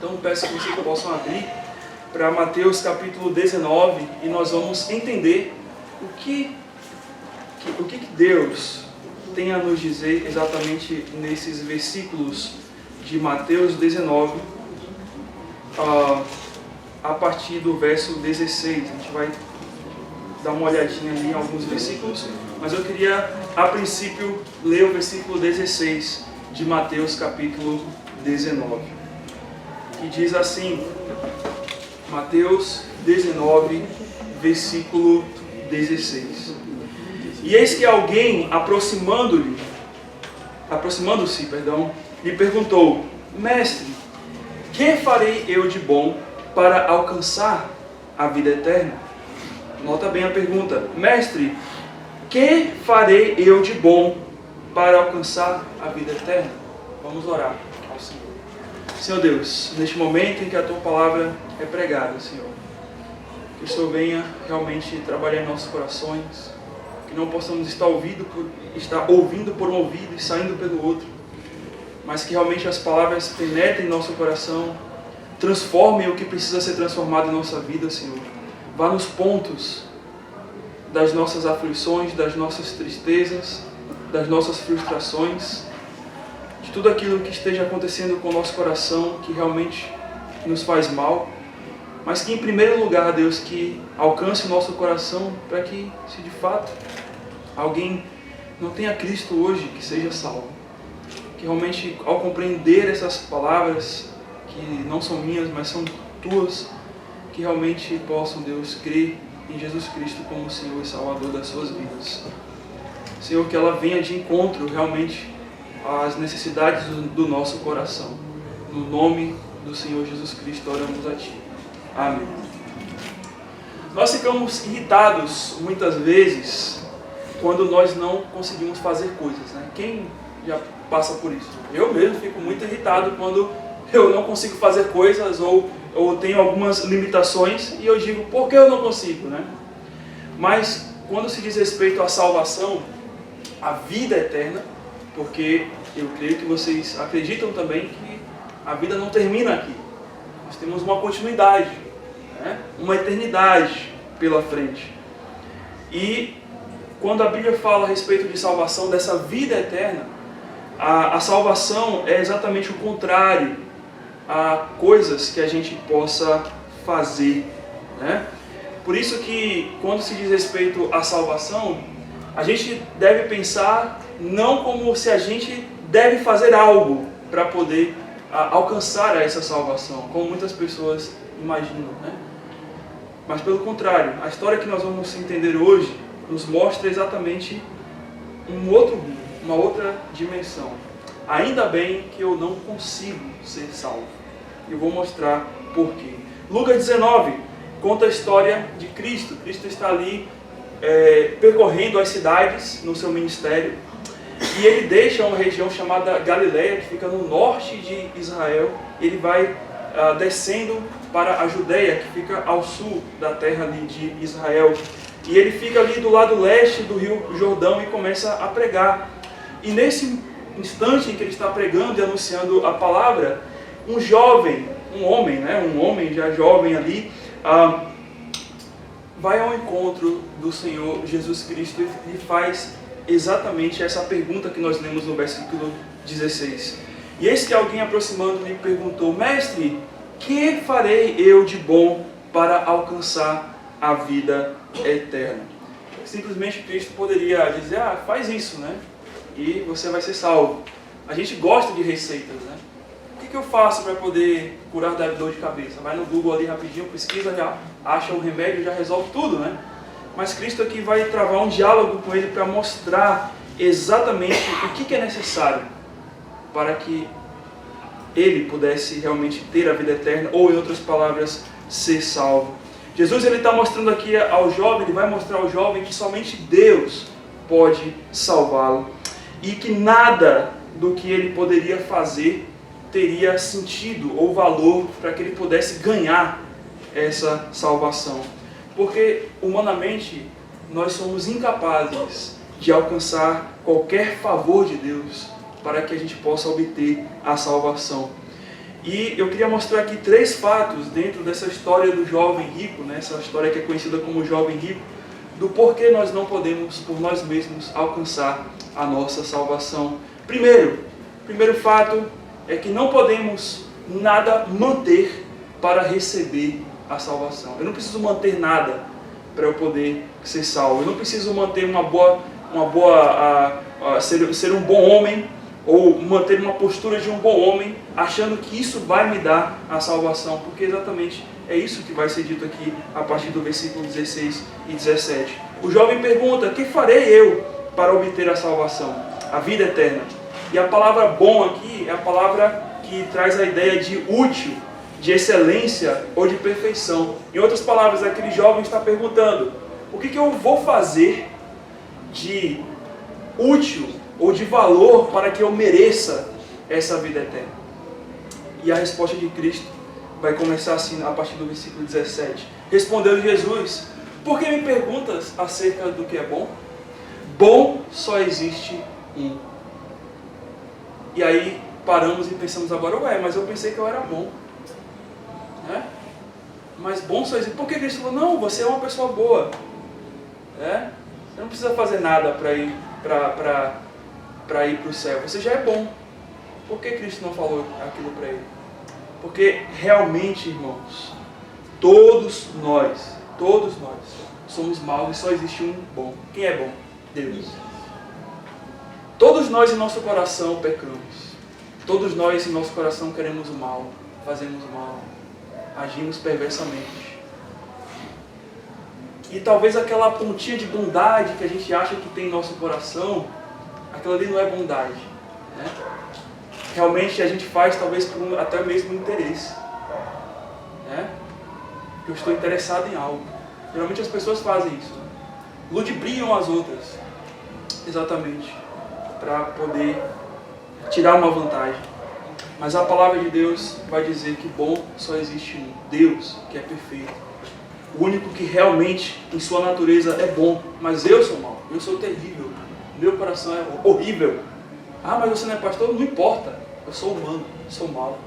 Então peço que vocês possam abrir para Mateus capítulo 19 e nós vamos entender o que Deus tem a nos dizer exatamente nesses versículos de Mateus 19, a partir do verso 16. A gente vai dar uma olhadinha ali em alguns versículos, mas eu queria, a princípio, ler o versículo 16 de Mateus capítulo 19, que diz assim, Mateus 19, versículo 16. E eis que alguém, aproximando-se, lhe perguntou: Mestre, que farei eu de bom para alcançar a vida eterna? Nota bem a pergunta. Mestre, que farei eu de bom para alcançar a vida eterna? Vamos orar ao Senhor. Senhor Deus, neste momento em que a Tua palavra é pregada, Senhor, que o Senhor venha realmente trabalhar em nossos corações, que não possamos estar ouvindo por um ouvido e saindo pelo outro, mas que realmente as palavras penetrem em nosso coração, transformem o que precisa ser transformado em nossa vida, Senhor. Vá nos pontos das nossas aflições, das nossas tristezas, das nossas frustrações, de tudo aquilo que esteja acontecendo com o nosso coração, que realmente nos faz mal, mas que em primeiro lugar, Deus, que alcance o nosso coração para que, se de fato alguém não tenha Cristo hoje, que seja salvo. Que realmente, ao compreender essas palavras, que não são minhas, mas são Tuas, que realmente possam, Deus, crer em Jesus Cristo como Senhor e Salvador das suas vidas. Senhor, que ela venha de encontro realmente às necessidades do nosso coração. No nome do Senhor Jesus Cristo, oramos a Ti. Amém. Nós ficamos irritados muitas vezes quando nós não conseguimos fazer coisas, né? Quem já passa por isso? Eu mesmo fico muito irritado quando eu não consigo fazer coisas ou tenho algumas limitações e eu digo, por que eu não consigo, né? Mas quando se diz respeito à salvação, à vida eterna, porque eu creio que vocês acreditam também que a vida não termina aqui. Nós temos uma continuidade, né? Uma eternidade pela frente. E quando a Bíblia fala a respeito de salvação, dessa vida eterna, a salvação é exatamente o contrário a coisas que a gente possa fazer, né? Por isso que quando se diz respeito à salvação, a gente deve pensar não como se a gente deve fazer algo para poder alcançar essa salvação, como muitas pessoas imaginam, né? Mas pelo contrário, a história que nós vamos entender hoje nos mostra exatamente uma outra dimensão. Ainda bem que eu não consigo ser salvo. E eu vou mostrar por quê. Lucas 19 conta a história de Cristo. Cristo está ali percorrendo as cidades no seu ministério. E ele deixa uma região chamada Galileia, que fica no norte de Israel. Ele vai descendo para a Judeia, que fica ao sul da terra ali de Israel. E ele fica ali do lado leste do rio Jordão e começa a pregar. E nesse instante em que ele está pregando e anunciando a palavra, um homem já jovem ali, vai ao encontro do Senhor Jesus Cristo e faz exatamente essa pergunta que nós lemos no versículo 16. E eis que alguém aproximando lhe perguntou: Mestre, que farei eu de bom para alcançar a vida eterna? Simplesmente Cristo poderia dizer: faz isso, né? E você vai ser salvo. A gente gosta de receitas, né? O que eu faço para poder curar da dor de cabeça? Vai no Google ali rapidinho, pesquisa, já acha um remédio, já resolve tudo, né? Mas Cristo aqui vai travar um diálogo com ele para mostrar exatamente o que é necessário para que ele pudesse realmente ter a vida eterna, ou em outras palavras, ser salvo. Jesus está mostrando aqui ao jovem, ele vai mostrar ao jovem que somente Deus pode salvá-lo e que nada do que ele poderia fazer teria sentido ou valor para que ele pudesse ganhar essa salvação. Porque, humanamente, nós somos incapazes de alcançar qualquer favor de Deus para que a gente possa obter a salvação. E eu queria mostrar aqui 3 fatos dentro dessa história do jovem rico, né? Essa história que é conhecida como jovem rico, do porquê nós não podemos, por nós mesmos, alcançar a nossa salvação. Primeiro fato é que não podemos nada manter para receber a salvação. Eu não preciso manter nada para eu poder ser salvo. Eu não preciso manter ser um bom homem, ou manter uma postura de um bom homem, achando que isso vai me dar a salvação, porque exatamente é isso que vai ser dito aqui a partir do versículo 16 e 17. O jovem pergunta: que farei eu para obter a salvação, a vida eterna? E a palavra bom aqui é a palavra que traz a ideia de útil, de excelência ou de perfeição. Em outras palavras, aquele jovem está perguntando: o que eu vou fazer de útil ou de valor para que eu mereça essa vida eterna? E a resposta de Cristo vai começar assim a partir do versículo 17. Respondeu Jesus: por que me perguntas acerca do que é bom? Bom só existe um. E aí paramos e pensamos agora: mas eu pensei que eu era bom, né? Mas bom só existe. Por que Cristo falou: não, você é uma pessoa boa, né? Você não precisa fazer nada para ir para o céu, você já é bom. Por que Cristo não falou aquilo para ele? Porque realmente, irmãos, todos nós somos maus e só existe um bom. Quem é bom? Deus. Todos nós em nosso coração pecamos. Todos nós em nosso coração queremos o mal, fazemos o mal, agimos perversamente. E talvez aquela pontinha de bondade que a gente acha que tem em nosso coração, aquilo ali não é bondade, né? Realmente a gente faz talvez por até mesmo interesse, né? Eu estou interessado em algo. Geralmente as pessoas fazem isso, né? Ludibriam as outras, exatamente, para poder tirar uma vantagem. Mas a palavra de Deus vai dizer que bom só existe um, Deus, que é perfeito. O único que realmente, em sua natureza, é bom. Mas eu sou mau, eu sou terrível, meu coração é horrível. Ah, mas você não é pastor? Não importa, eu sou humano, sou mau.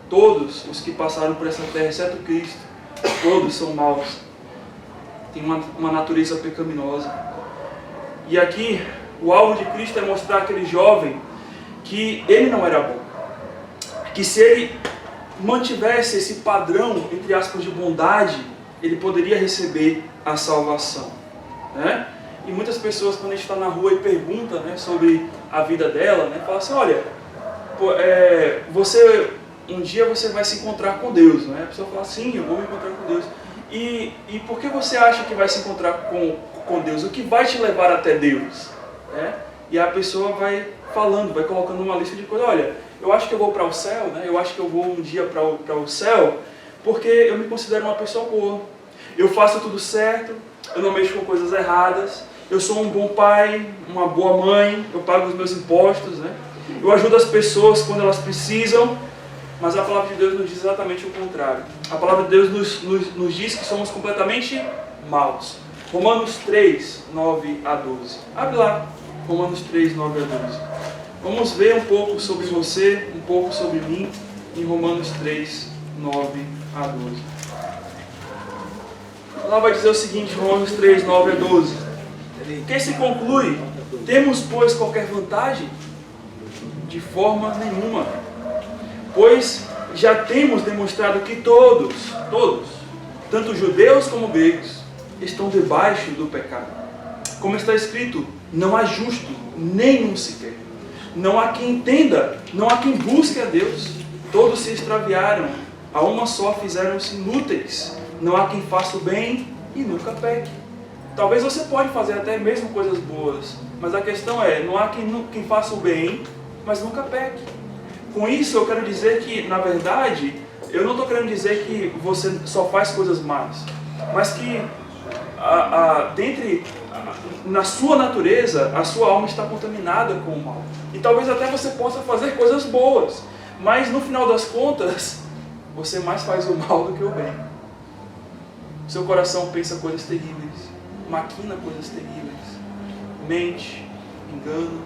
Todos os que passaram por essa terra, exceto Cristo, todos são maus. Tem uma natureza pecaminosa. E aqui, o alvo de Cristo é mostrar àquele jovem que ele não era bom. Que se ele mantivesse esse padrão, entre aspas, de bondade, ele poderia receber a salvação, né? E muitas pessoas, quando a gente está na rua e pergunta, né, sobre a vida dela, né, fala assim: olha, um dia você vai se encontrar com Deus, né? A pessoa fala: sim, eu vou me encontrar com Deus. E por que você acha que vai se encontrar com Deus? O que vai te levar até Deus? Né? E a pessoa vai falando, vai colocando uma lista de coisas. Olha, eu acho que eu vou para o céu, né? Eu acho que eu vou um dia para o céu, porque eu me considero uma pessoa boa. Eu faço tudo certo, eu não mexo com coisas erradas, eu sou um bom pai, uma boa mãe, eu pago os meus impostos, né? Eu ajudo as pessoas quando elas precisam. Mas a palavra de Deus nos diz exatamente o contrário. A palavra de Deus nos diz que somos completamente maus. Romanos 3, 9 a 12. Abre lá, Romanos 3, 9 a 12. Vamos ver um pouco sobre você, um pouco sobre mim, em Romanos 3, 9 a 12. Lá vai dizer o seguinte, Romanos 3, 9 a 12. Que se conclui? Temos, pois, qualquer vantagem? De forma nenhuma. Pois já temos demonstrado que todos, tanto judeus como gregos, estão debaixo do pecado. Como está escrito: não há justo, nenhum sequer. Não há quem entenda, não há quem busque a Deus. Todos se extraviaram, a uma só fizeram-se inúteis. Não há quem faça o bem e nunca peque. Talvez você pode fazer até mesmo coisas boas, mas a questão é, não há quem faça o bem, mas nunca peque. Com isso eu quero dizer que, na verdade, eu não estou querendo dizer que você só faz coisas más, mas que na sua natureza, a sua alma está contaminada com o mal. E talvez até você possa fazer coisas boas, mas no final das contas, você mais faz o mal do que o bem. Seu coração pensa coisas terríveis, maquina coisas terríveis, mente, engano.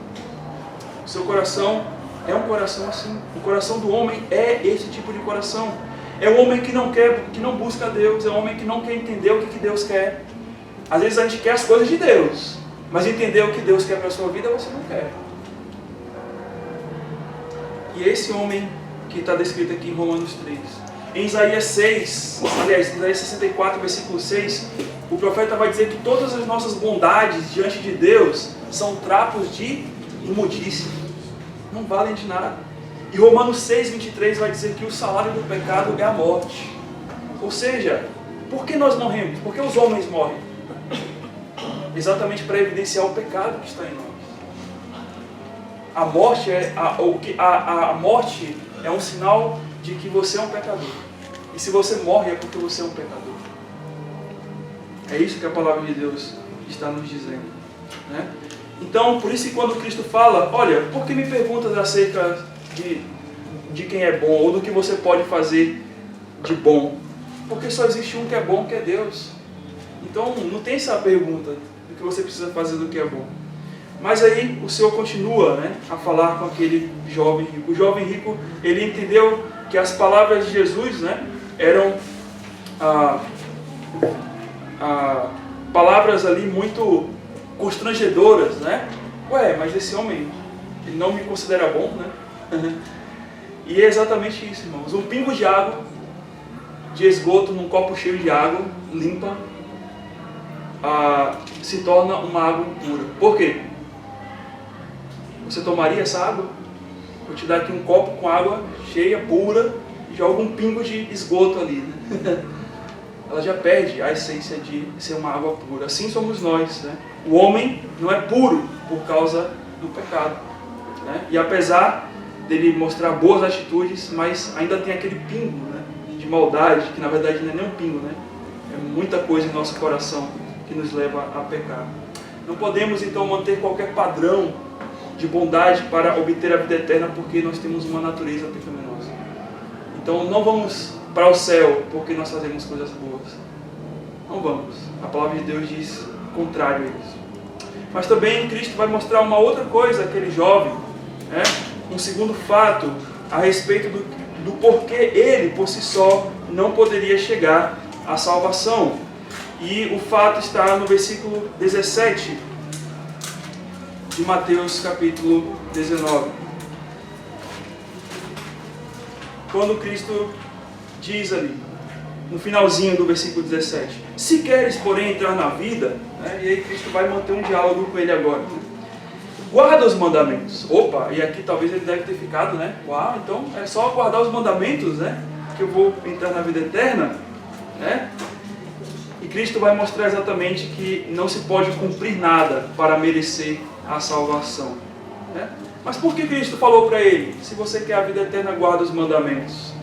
Seu coração é um coração assim. O coração do homem é esse tipo de coração. É o homem que não quer, que não busca Deus, é o homem que não quer entender o que Deus quer. Às vezes a gente quer as coisas de Deus, mas entender o que Deus quer para a sua vida você não quer. E esse homem que está descrito aqui em Romanos 3. Em Isaías 6, aliás, Isaías 64, versículo 6, o profeta vai dizer que todas as nossas bondades diante de Deus são trapos de imundícia. Não valem de nada. E Romanos 6, 23 vai dizer que o salário do pecado é a morte. Ou seja, por que nós morremos? Por que os homens morrem? Exatamente para evidenciar o pecado que está em nós. A morte é um sinal de que você é um pecador. E se você morre é porque você é um pecador. É isso que a palavra de Deus está nos dizendo, né? Então, por isso que quando Cristo fala, olha, por que me perguntas acerca de quem é bom, ou do que você pode fazer de bom? Porque só existe um que é bom, que é Deus. Então, não tem essa pergunta do que você precisa fazer do que é bom. Mas aí o Senhor continua, né, a falar com aquele jovem rico. O jovem rico, ele entendeu que as palavras de Jesus, né, eram palavras ali muito constrangedoras, né? Ué, mas esse homem, ele não me considera bom, né? E é exatamente isso, irmãos. Um pingo de água, de esgoto num copo cheio de água, limpa, se torna uma água impura. Por quê? Você tomaria essa água? Vou te dar aqui um copo com água cheia, pura, e joga um pingo de esgoto ali, né? Ela já perde a essência de ser uma água pura. Assim somos nós, né? O homem não é puro por causa do pecado, né? E apesar dele mostrar boas atitudes, mas ainda tem aquele pingo, né, de maldade, que na verdade não é nem um pingo, né? É muita coisa em nosso coração que nos leva a pecar. Não podemos então manter qualquer padrão de bondade para obter a vida eterna, porque nós temos uma natureza pecaminosa. Então não vamos para o céu porque nós fazemos coisas boas. Não vamos. A palavra de Deus diz o contrário a isso. Mas também Cristo vai mostrar uma outra coisa àquele jovem, né? Um segundo fato a respeito do porquê ele, por si só, não poderia chegar à salvação. E o fato está no versículo 17 de Mateus capítulo 19. Quando Cristo diz ali, no finalzinho do versículo 17, se queres, porém, entrar na vida, né? E aí Cristo vai manter um diálogo com ele agora. Guarda os mandamentos. Opa, e aqui talvez ele deve ter ficado, né? Uau, então é só guardar os mandamentos, né? Que eu vou entrar na vida eterna, né? E Cristo vai mostrar exatamente que não se pode cumprir nada para merecer a salvação, né? Mas por que Cristo falou para ele, se você quer a vida eterna, guarda os mandamentos?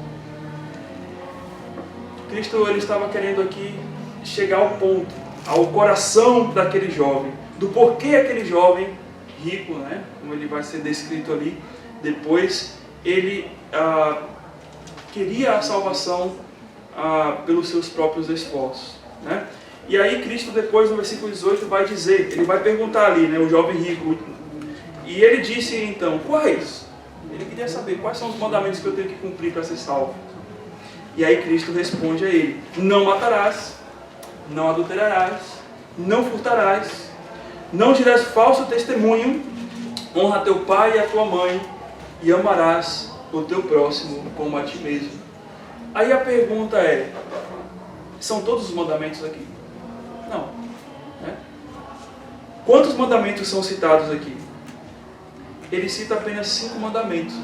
Cristo, ele estava querendo aqui chegar ao ponto, ao coração daquele jovem, do porquê aquele jovem rico, né, como ele vai ser descrito ali depois, ele queria a salvação pelos seus próprios esforços, né? E aí Cristo depois no versículo 18 vai dizer, ele vai perguntar ali, né, o jovem rico, e ele disse então, quais? Ele queria saber quais são os mandamentos que eu tenho que cumprir para ser salvo. E aí Cristo responde a ele, não matarás, não adulterarás, não furtarás, não dirás falso testemunho, honra teu pai e a tua mãe, e amarás o teu próximo como a ti mesmo. Aí a pergunta é, são todos os mandamentos aqui? Não. Né? Quantos mandamentos são citados aqui? Ele cita apenas 5 mandamentos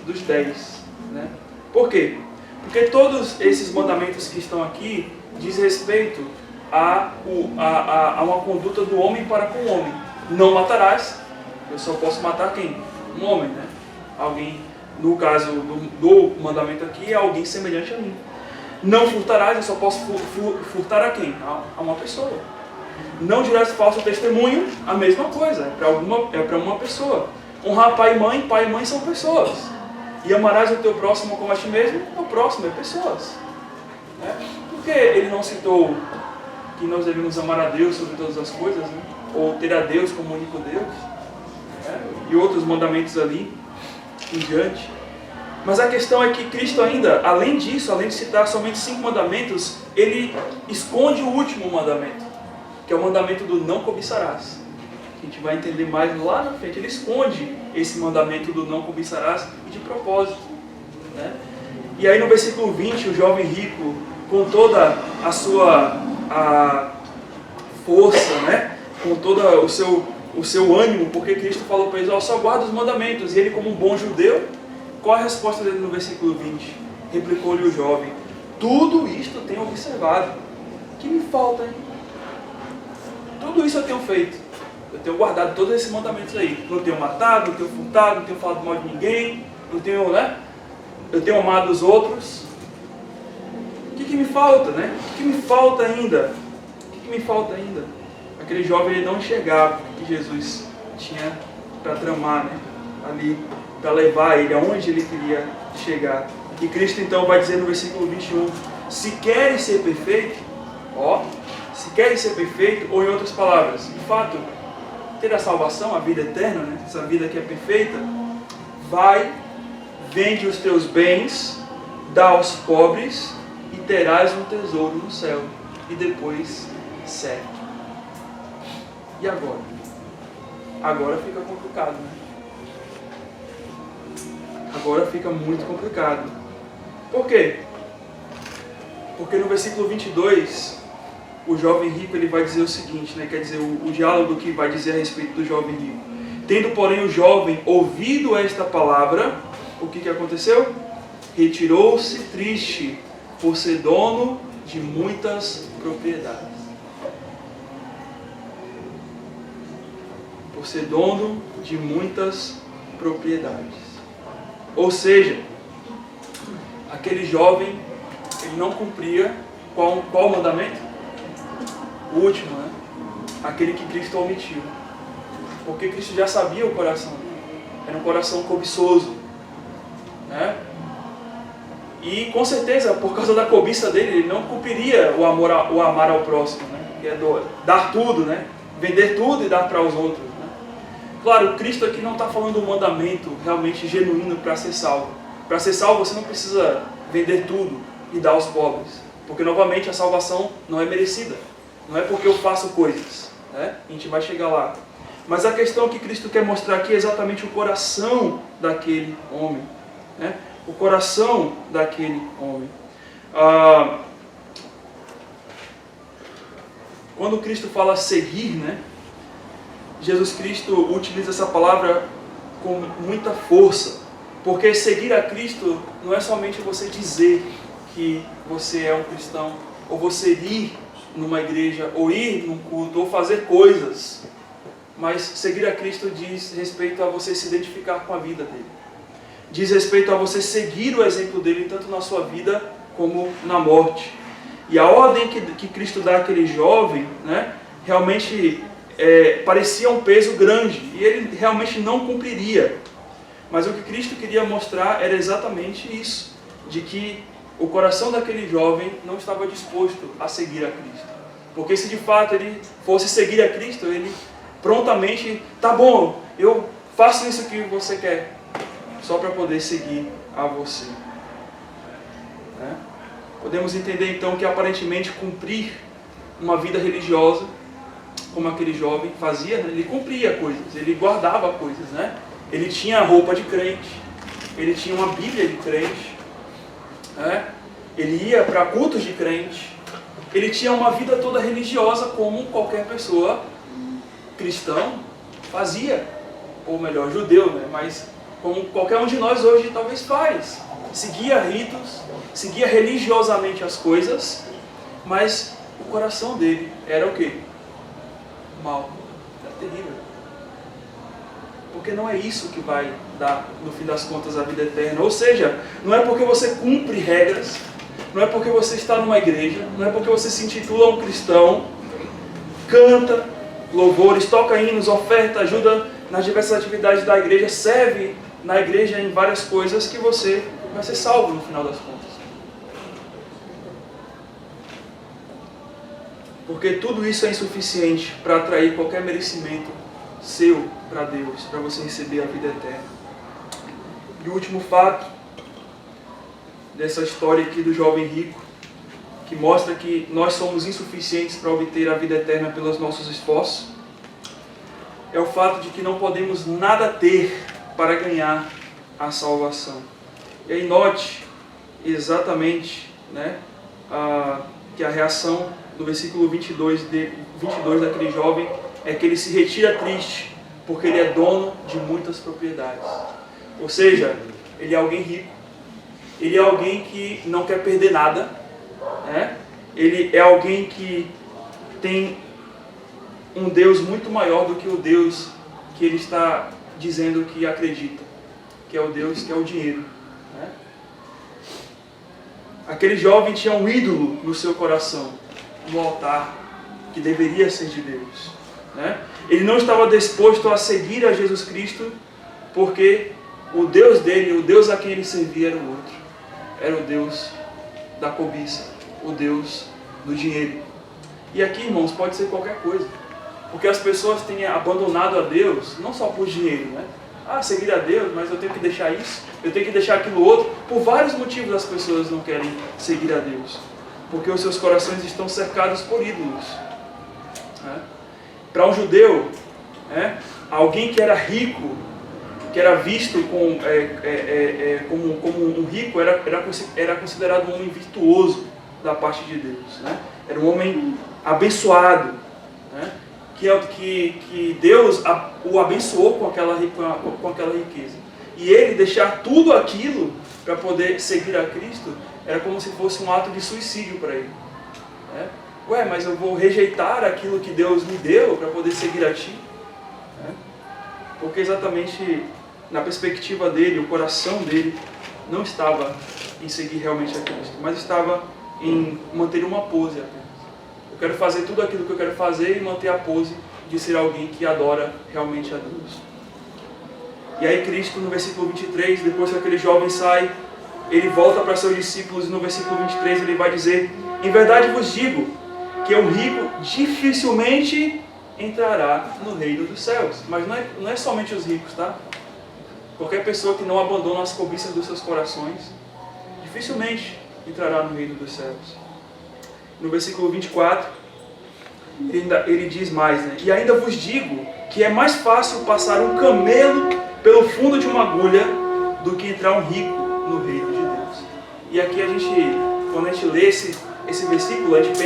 dos 10. Né? Por quê? Porque todos esses mandamentos que estão aqui diz respeito a uma conduta do homem para com o homem. Não matarás. Eu só posso matar quem? Um homem, né? Alguém, no caso do mandamento aqui, é alguém semelhante a mim. Não furtarás, eu só posso furtar a quem? A uma pessoa. Não dirás falso testemunho, a mesma coisa, é para uma pessoa. Honrar pai e mãe são pessoas. E amarás o teu próximo como a ti mesmo, o próximo é pessoas. Né? Por que ele não citou que nós devemos amar a Deus sobre todas as coisas, né? Ou ter a Deus como único Deus? Né? E outros mandamentos ali. em diante. Mas a questão é que Cristo ainda, além disso, além de citar somente 5 mandamentos, ele esconde o último mandamento, que é o mandamento do não cobiçarás. A gente vai entender mais lá na frente. Ele esconde esse mandamento do não cobiçarás de propósito, né? E aí no versículo 20, o jovem rico, com toda a sua força, né? Com todo o seu ânimo, porque Cristo falou para eles, só guarda os mandamentos. E ele, como um bom judeu, qual a resposta dele no versículo 20? Replicou-lhe o jovem, tudo isto tenho observado. O que me falta, hein? Tudo isso eu tenho feito. Eu tenho guardado todos esses mandamentos aí. Não tenho matado, não tenho furtado, não tenho falado mal de ninguém, não tenho, né? Eu tenho amado os outros. O que me falta, né? O que me falta ainda? O que me falta ainda? Aquele jovem, ele não enxergava o que Jesus tinha para tramar, né? Ali, para levar ele aonde ele queria chegar. E Cristo então vai dizer no versículo 21, se querem ser perfeito, se querem ser perfeito, ou em outras palavras, de fato, ter a salvação, a vida eterna, né? Essa vida que é perfeita, vai, vende os teus bens, dá aos pobres e terás um tesouro no céu. E depois segue. E agora? Agora fica complicado, né? Agora fica muito complicado. Por quê? Porque no versículo 22, o jovem rico ele vai dizer o seguinte, né? Quer dizer, o diálogo que vai dizer a respeito do jovem rico. Tendo, porém, o jovem ouvido esta palavra, o que aconteceu? Retirou-se triste, por ser dono de muitas propriedades. Por ser dono de muitas propriedades. Ou seja, aquele jovem, ele não cumpria qual mandamento? O último, né? Aquele que Cristo omitiu. Porque Cristo já sabia o coração dele. Era um coração cobiçoso, né? E com certeza, por causa da cobiça dele, ele não cumpriria o amar ao próximo, né? Que é dar tudo, né? Vender tudo e dar para os outros, né? Claro, Cristo aqui não está falando um mandamento realmente genuíno para ser salvo. Para ser salvo você não precisa vender tudo e dar aos pobres. Porque novamente a salvação não é merecida. Não é porque eu faço coisas, né? A gente vai chegar lá. Mas a questão que Cristo quer mostrar aqui é exatamente o coração daquele homem, né? O coração daquele homem. Quando Cristo fala seguir, né? Jesus Cristo utiliza essa palavra com muita força. Porque seguir a Cristo não é somente você dizer que você é um cristão, ou você ir numa igreja, ou ir num culto, ou fazer coisas. Mas seguir a Cristo diz respeito a você se identificar com a vida dele. Diz respeito a você seguir o exemplo dele, tanto na sua vida como na morte. E a ordem que Cristo dá àquele jovem, né, realmente parecia um peso grande, e ele realmente não cumpriria. Mas o que Cristo queria mostrar era exatamente isso, de que o coração daquele jovem não estava disposto a seguir a Cristo. Porque se de fato ele fosse seguir a Cristo, ele prontamente, tá bom, eu faço isso que você quer, só para poder seguir a você. Né? Podemos entender então que aparentemente cumprir uma vida religiosa, como aquele jovem fazia, né? Ele cumpria coisas, ele guardava coisas, né? Ele tinha roupa de crente, ele tinha uma Bíblia de crente, né? Ele ia para cultos de crente, ele tinha uma vida toda religiosa como qualquer pessoa cristão fazia, ou melhor, judeu, né? Mas como qualquer um de nós hoje talvez faz. Seguia ritos, seguia religiosamente as coisas, mas o coração dele era o quê? Mal, era terrível. Porque não é isso que vai dar, no fim das contas, a vida eterna. Ou seja, não é porque você cumpre regras, não é porque você está numa igreja, não é porque você se intitula um cristão, canta louvores, toca hinos, oferta, ajuda nas diversas atividades da igreja, serve na igreja em várias coisas, que você vai ser salvo no final das contas. Porque tudo isso é insuficiente para atrair qualquer merecimento seu para Deus, para você receber a vida eterna. E o último fato dessa história aqui do jovem rico, que mostra que nós somos insuficientes para obter a vida eterna pelos nossos esforços, é o fato de que não podemos nada ter para ganhar a salvação. E aí note exatamente, né, que a reação do versículo 22 daquele jovem é que ele se retira triste, porque ele é dono de muitas propriedades. Ou seja, ele é alguém rico, ele é alguém que não quer perder nada, né? Ele é alguém que tem um Deus muito maior do que o Deus que ele está dizendo que acredita, que é o Deus que é o dinheiro, né? Aquele jovem tinha um ídolo no seu coração, no altar, que deveria ser de Deus, né? Ele não estava disposto a seguir a Jesus Cristo, porque o Deus dele, o Deus a quem ele servia era o outro. Era o Deus da cobiça, o Deus do dinheiro. E aqui, irmãos, pode ser qualquer coisa. Porque as pessoas têm abandonado a Deus, não só por dinheiro, né? Seguir a Deus, mas eu tenho que deixar isso, eu tenho que deixar aquilo outro. Por vários motivos as pessoas não querem seguir a Deus. Porque os seus corações estão cercados por ídolos, né? Para um judeu, né, alguém que era rico, que era visto como um rico, era considerado um homem virtuoso da parte de Deus, né? Era um homem abençoado, né? Que Deus o abençoou com aquela riqueza. E ele deixar tudo aquilo para poder seguir a Cristo era como se fosse um ato de suicídio para ele, né? Mas eu vou rejeitar aquilo que Deus me deu para poder seguir a Ti, né? Porque exatamente na perspectiva dele, o coração dele não estava em seguir realmente a Cristo, mas estava em manter uma pose apenas. Eu quero fazer tudo aquilo que eu quero fazer e manter a pose de ser alguém que adora realmente a Deus. E aí Cristo, no versículo 23, depois que aquele jovem sai, ele volta para seus discípulos e no versículo 23 ele vai dizer: em verdade vos digo que o rico dificilmente entrará no reino dos céus. Mas não é somente os ricos, tá? Qualquer pessoa que não abandona as cobiças dos seus corações, dificilmente entrará no reino dos céus. No versículo 24, ele diz mais, né? E ainda vos digo que é mais fácil passar um camelo pelo fundo de uma agulha do que entrar um rico no reino de Deus. E aqui quando a gente lê esse versículo, a gente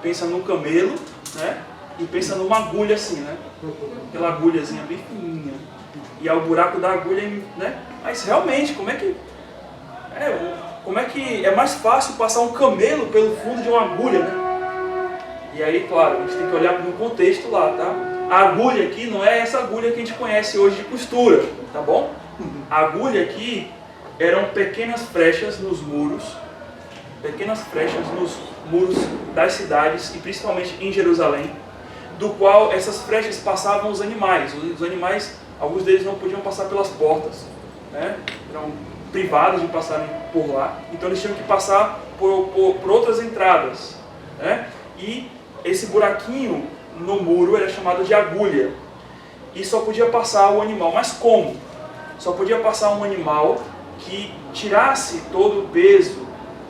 pensa no camelo, né? E pensa numa agulha assim, né? Aquela agulhazinha bem fininha. E ao buraco da agulha, né? Mas realmente, como é que é mais fácil passar um camelo pelo fundo de uma agulha, né? E aí, claro, a gente tem que olhar no contexto lá, tá? A agulha aqui não é essa agulha que a gente conhece hoje de costura, tá bom? A agulha aqui eram pequenas frechas nos muros das cidades, e principalmente em Jerusalém, do qual essas frechas passavam os animais. Os animais, alguns deles não podiam passar pelas portas, né? Eram privados de passarem por lá, então eles tinham que passar por outras entradas, né? E esse buraquinho no muro era chamado de agulha, e só podia passar o animal. Mas como? Só podia passar um animal que tirasse todo o peso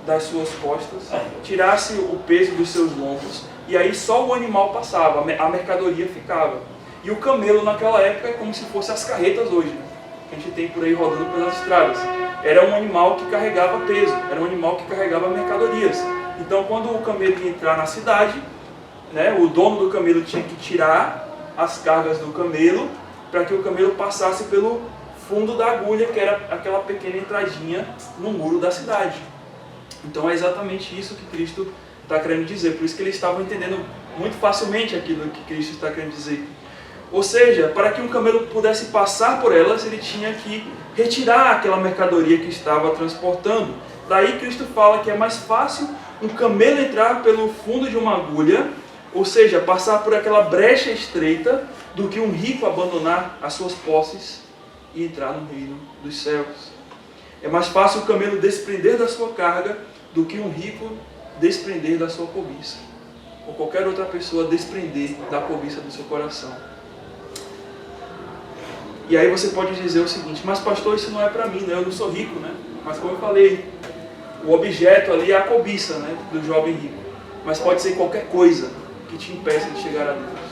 das suas costas, tirasse o peso dos seus lombos, e aí só o animal passava, a mercadoria ficava. E o camelo naquela época é como se fosse as carretas hoje, né? Que a gente tem por aí rodando pelas estradas. Era um animal que carregava peso, era um animal que carregava mercadorias. Então quando o camelo ia entrar na cidade, né, o dono do camelo tinha que tirar as cargas do camelo para que o camelo passasse pelo fundo da agulha, que era aquela pequena entradinha no muro da cidade. Então é exatamente isso que Cristo está querendo dizer. Por isso que eles estavam entendendo muito facilmente aquilo que Cristo está querendo dizer. Ou seja, para que um camelo pudesse passar por elas, ele tinha que retirar aquela mercadoria que estava transportando. Daí Cristo fala que é mais fácil um camelo entrar pelo fundo de uma agulha, ou seja, passar por aquela brecha estreita, do que um rico abandonar as suas posses e entrar no reino dos céus. É mais fácil o camelo desprender da sua carga do que um rico desprender da sua cobiça, ou qualquer outra pessoa desprender da cobiça do seu coração. E aí você pode dizer o seguinte: mas pastor, isso não é para mim, né? Eu não sou rico, né? Mas como eu falei, o objeto ali é a cobiça, né, do jovem rico. Mas pode ser qualquer coisa que te impeça de chegar a Deus.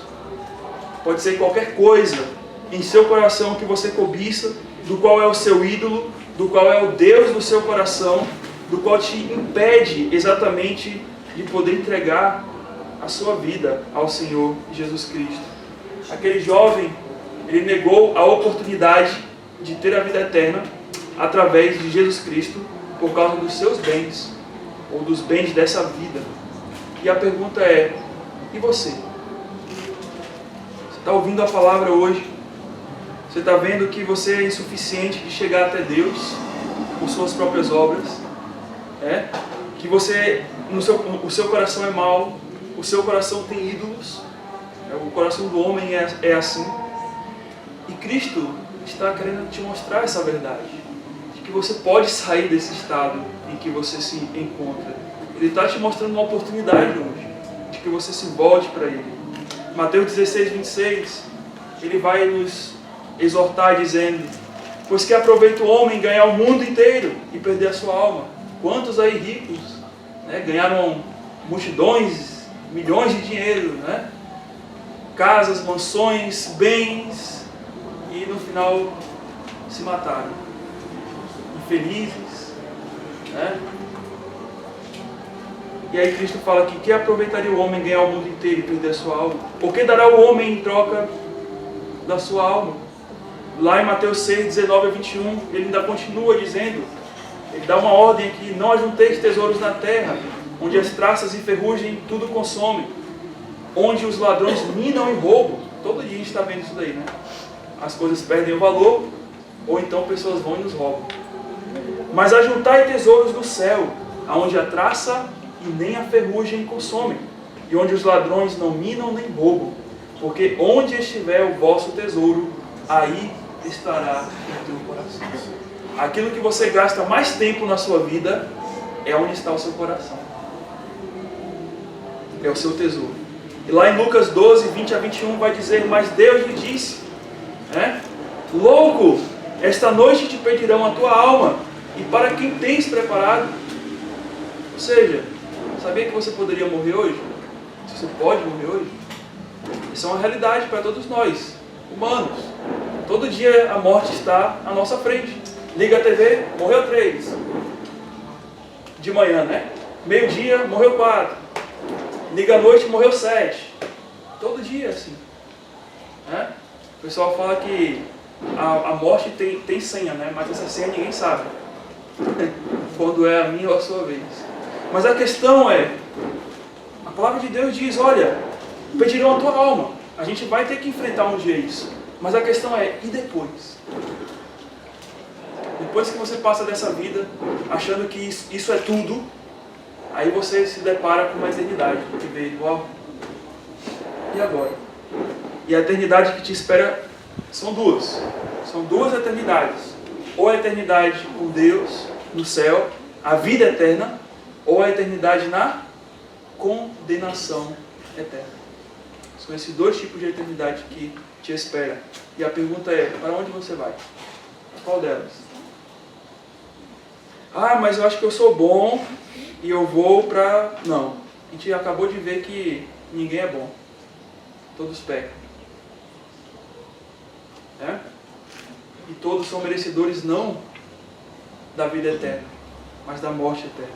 Pode ser qualquer coisa em seu coração que você cobiça, do qual é o seu ídolo, do qual é o Deus do seu coração, do qual te impede exatamente de poder entregar a sua vida ao Senhor Jesus Cristo. Aquele jovem, ele negou a oportunidade de ter a vida eterna através de Jesus Cristo por causa dos seus bens, ou dos bens dessa vida. E a pergunta é: e você? Você está ouvindo a palavra hoje? Você está vendo que você é insuficiente de chegar até Deus por suas próprias obras? Que você, o seu coração é mau, o seu coração tem ídolos, o coração do homem é assim. E Cristo está querendo te mostrar essa verdade, de que você pode sair desse estado em que você se encontra. Ele está te mostrando uma oportunidade hoje, de que você se volte para Ele. Mateus 16, 26, Ele vai nos exortar dizendo: pois que aproveita o homem ganhar o mundo inteiro e perder a sua alma. Quantos aí ricos, né, ganharam multidões, milhões de dinheiro, né? Casas, mansões, bens, e no final se mataram, infelizes, né? E aí Cristo fala que aproveitaria o homem ganhar o mundo inteiro e perder a sua alma? Ou que dará o homem em troca da sua alma? Lá em Mateus 6, 19 a 21, ele ainda continua dizendo, ele dá uma ordem aqui: não ajunteis tesouros na terra, onde as traças e ferrugem tudo consomem, onde os ladrões minam e roubam. Todo dia a gente está vendo isso daí, né? As coisas perdem o valor, ou então pessoas vão e nos roubam. Mas ajuntai tesouros no céu, aonde a traça e nem a ferrugem consomem, e onde os ladrões não minam nem roubam, porque onde estiver o vosso tesouro, aí estará o teu coração. Aquilo que você gasta mais tempo na sua vida é onde está o seu coração, é o seu tesouro. E lá em Lucas 12, 20 a 21 vai dizer: mas Deus lhe disse, louco, esta noite te pedirão a tua alma, e para quem tens preparado? Ou seja, sabia que você poderia morrer hoje? Você pode morrer hoje? Isso é uma realidade para todos nós, humanos. Todo dia a morte está à nossa frente. Liga a TV, morreu 3. De manhã, né? Meio-dia, morreu 4. Liga à noite, morreu 7. Todo dia assim. O pessoal fala que a morte tem senha, né? Mas essa senha ninguém sabe quando é a minha ou a sua vez. Mas a questão é, a palavra de Deus diz: olha, pedirão a tua alma. A gente vai ter que enfrentar um dia isso. Mas a questão é, e depois? Depois que você passa dessa vida achando que isso é tudo, aí você se depara com uma eternidade e vê: uau, e agora? E a eternidade que te espera são duas eternidades: ou a eternidade com Deus no céu, a vida eterna, ou a eternidade na condenação eterna. São esses dois tipos de eternidade que te espera. E a pergunta é: para onde você vai? Qual delas? Ah, mas eu acho que eu sou bom e eu vou para... Não, a gente acabou de ver que ninguém é bom. Todos pecam. E todos são merecedores não da vida eterna, mas da morte eterna.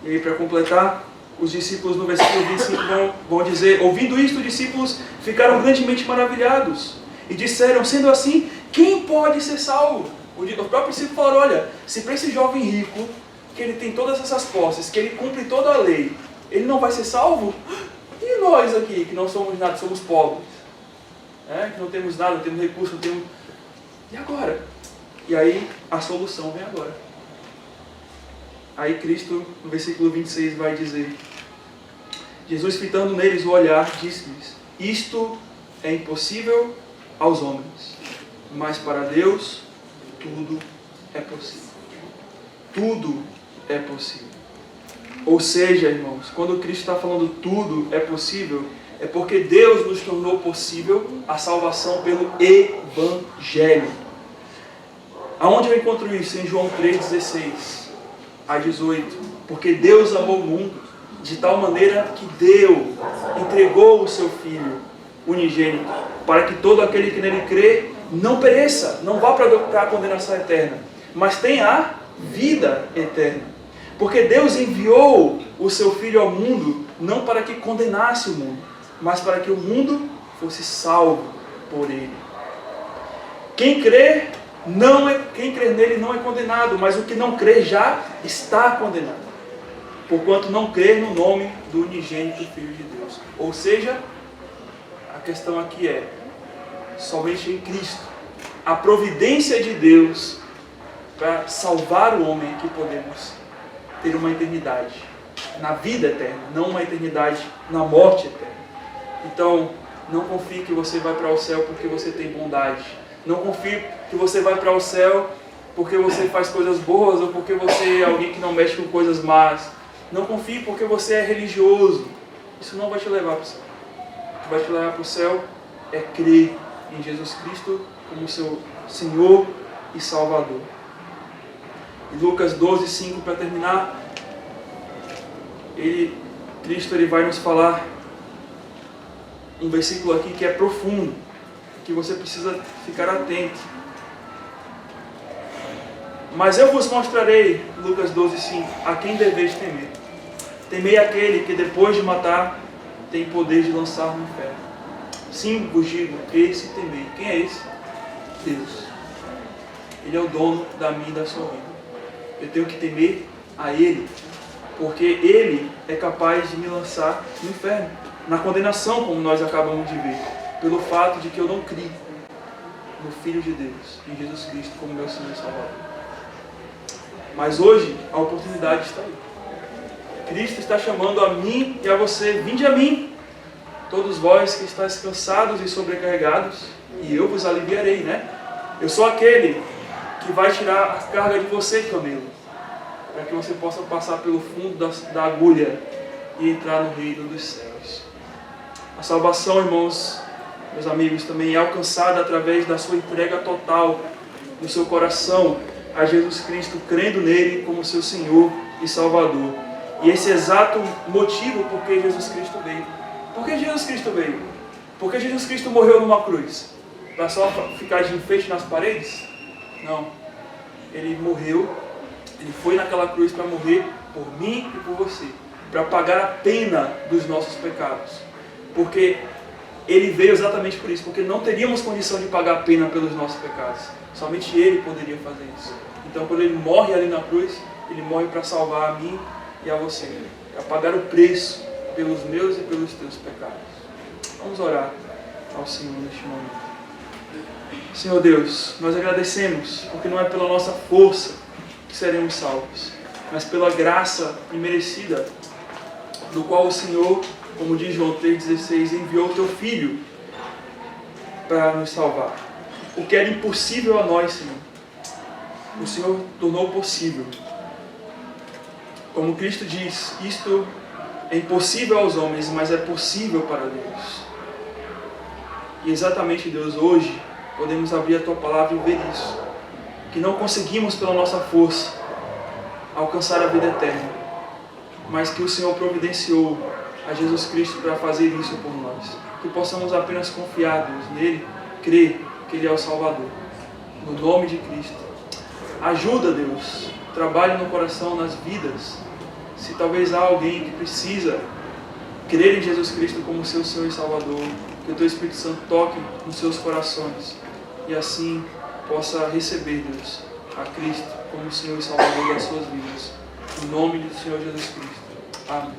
E aí, para completar, os discípulos no versículo 25 vão dizer: ouvindo isto, os discípulos ficaram grandemente maravilhados e disseram: sendo assim, quem pode ser salvo? O próprio discípulo falou: olha, se para esse jovem rico, que ele tem todas essas posses, que ele cumpre toda a lei, ele não vai ser salvo? E nós aqui, que não somos nada, somos pobres, que não temos nada, não temos recurso, não temos... E agora? E aí a solução vem agora. Aí Cristo, no versículo 26, vai dizer: Jesus, fitando neles o olhar, disse-lhes: isto é impossível aos homens, mas para Deus tudo é possível. Tudo é possível. Ou seja, irmãos, quando Cristo está falando tudo é possível, É porque Deus nos tornou possível a salvação pelo Evangelho. Aonde eu encontro isso? Em João 3,16 a 18. Porque Deus amou o mundo de tal maneira que entregou o seu Filho unigênito, para que todo aquele que nele crê não pereça, não vá para a condenação eterna, mas tenha a vida eterna. Porque Deus enviou o seu Filho ao mundo não para que condenasse o mundo, mas para que o mundo fosse salvo por ele. Quem crer nele não é condenado, mas o que não crê já está condenado, porquanto não crer no nome do unigênito Filho de Deus. Ou seja, a questão aqui é, somente em Cristo, a providência de Deus para salvar o homem, que podemos ter uma eternidade na vida eterna, não uma eternidade na morte eterna. Então, não confie que você vai para o céu porque você tem bondade. Não confie que você vai para o céu porque você faz coisas boas ou porque você é alguém que não mexe com coisas más. Não confie porque você é religioso. Isso não vai te levar para o céu. O que vai te levar para o céu é crer em Jesus Cristo como seu Senhor e Salvador. Em Lucas 12:5, para terminar, Cristo vai nos falar um versículo aqui que é profundo, que você precisa ficar atento. Mas eu vos mostrarei, Lucas 12:5, a quem deveis temer. Temei aquele que depois de matar tem poder de lançar no inferno. Sim, vos digo, esse temei. Quem é esse? Deus. Ele é o dono da minha e da sua vida. Eu tenho que temer a Ele, porque Ele é capaz de me lançar no inferno, na condenação, como nós acabamos de ver, pelo fato de que eu não criei no Filho de Deus, em Jesus Cristo, como meu Senhor e Salvador. Mas hoje, a oportunidade está aí. Cristo está chamando a mim e a você: vinde a mim, todos vós que estáis cansados e sobrecarregados, e eu vos aliviarei, né? Eu sou aquele que vai tirar a carga de você, camelo, para que você possa passar pelo fundo da agulha e entrar no reino dos céus. A salvação, irmãos, meus amigos, também é alcançada através da sua entrega total do seu coração a Jesus Cristo, crendo nele como seu Senhor e Salvador. E esse exato motivo por que Jesus Cristo veio. Por que Jesus Cristo veio? Porque Jesus Cristo morreu numa cruz para só ficar de enfeite nas paredes? Não. Ele morreu, ele foi naquela cruz para morrer por mim e por você, para pagar a pena dos nossos pecados. Porque ele veio exatamente por isso, porque não teríamos condição de pagar a pena pelos nossos pecados. Somente ele poderia fazer isso. Então, quando ele morre ali na cruz, ele morre para salvar a mim e a você, para pagar o preço pelos meus e pelos teus pecados. Vamos orar ao Senhor neste momento. Senhor Deus, nós agradecemos, porque não é pela nossa força que seremos salvos, mas pela graça imerecida, do qual o Senhor, como diz João 3,16, enviou o teu Filho para nos salvar. O que era impossível a nós, Senhor, o Senhor tornou possível. Como Cristo diz, isto é impossível aos homens, mas é possível para Deus. E exatamente, Deus, hoje podemos abrir a Tua Palavra e ver isso. Que não conseguimos pela nossa força alcançar a vida eterna, mas que o Senhor providenciou a Jesus Cristo para fazer isso por nós. Que possamos apenas confiar, Deus, nele, crer que Ele é o Salvador. No nome de Cristo. Ajuda, Deus, trabalhe no coração, nas vidas. Se talvez há alguém que precisa crer em Jesus Cristo como seu Senhor e Salvador, que o Teu Espírito Santo toque nos seus corações e assim possa receber, Deus, a Cristo como Senhor e Salvador das suas vidas. Em nome do Senhor Jesus Cristo. Amém.